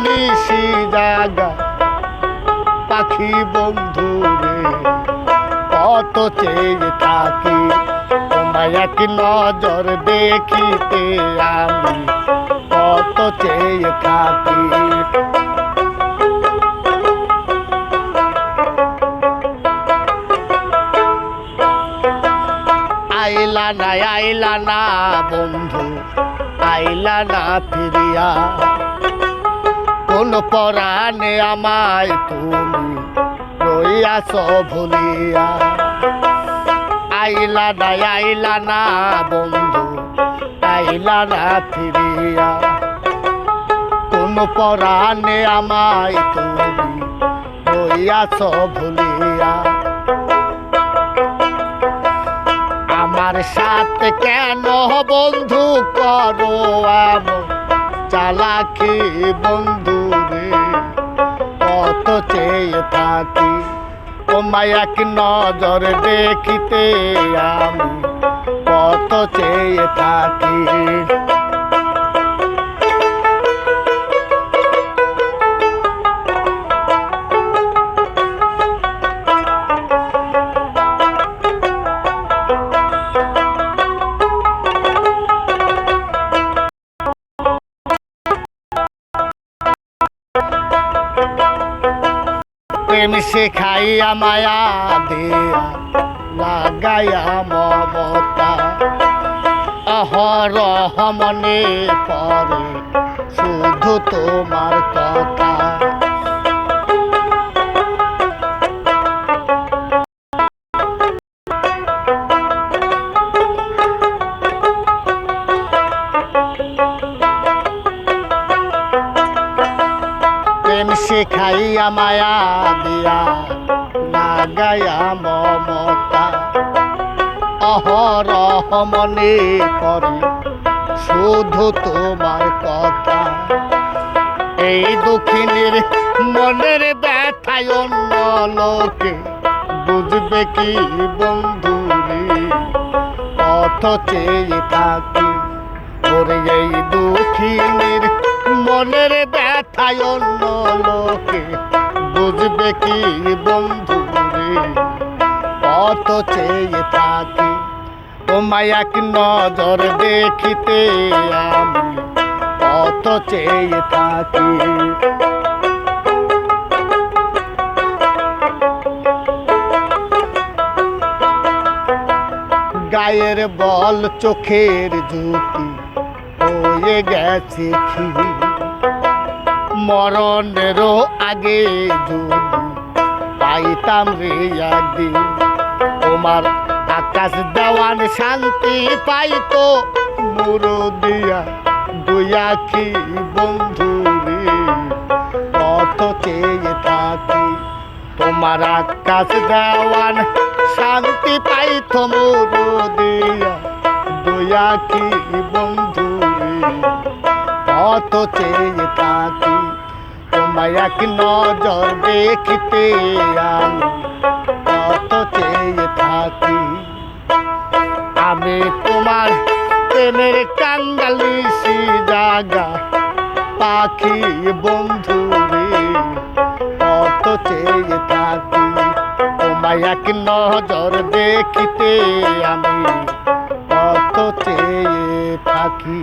নিশি জাগা পাখি বন্ধু রে কত চেয়ে থাকি তোমায় এক নজর দেখিতে আমি কত চেয়ে থাকি। আইলা না বন্ধু আইলা না ফিরিয়া কোন পরাণে আমায় তুমি রইয়াছ ভুলিয়া। আইলা না বন্ধু আইলা না ফিরিয়া কোন পরাণে আমায় তুমি রইয়াছ ভুলিয়া। আমার সাথে কেন বন্ধু করো এমন চালাকি বন্ধু রে কত চেয়ে থাকি তোমায় এক নজর দেখিতে আমি কত চেয়ে থাকি। প্রেম শেখাইয়া মায়া দিয়া লাগাইয়া মমতা অহরহ মনে পড়ে শুধু তোমার কথা। প্রেম শেখাইয়া মায়া দিয়া লাগাইয়া মমতা অহরহ মনে করে শুধু তোমার কথা। এই দুঃখিনীর মনের ব্যথায় অন্য লোকে বুঝবে কি বন্ধু রে কত চেয়ে থাকি ওরে। এই দুঃখিনীর মনের ব্যথায় অন্য লোকে বুঝবে কি বন্ধু রে কত চেয়ে থাকি তোমায় এক নজর দেখিতে আমি কত চেয়ে থাকি। গায়ের বল চোখের জ্যোতি হয়ে গেছে কি মরণেরও আগে যদি পাইতাম রে একদিন তোমার আকাশ দেওয়ান শান্তি পাইতো মুরো দিয়া দুই আখি বন্ধু রে কত চেয়ে থাকি তোমার আকাশ দেওয়ান শান্তি পাইতো মুরো দিয়া দুই আখি বন্ধু রে কত চেয়ে থাকি তোমায় এক নজর দেখিতে আমি কত চেয়ে থাকি। আমি তোমার প্রেমের কাঙ্গালি জাগা পাখি বন্ধু রে কত চেয়ে থাকি তোমায় এক নজর দেখিতে আমি কত চেয়ে থাকি।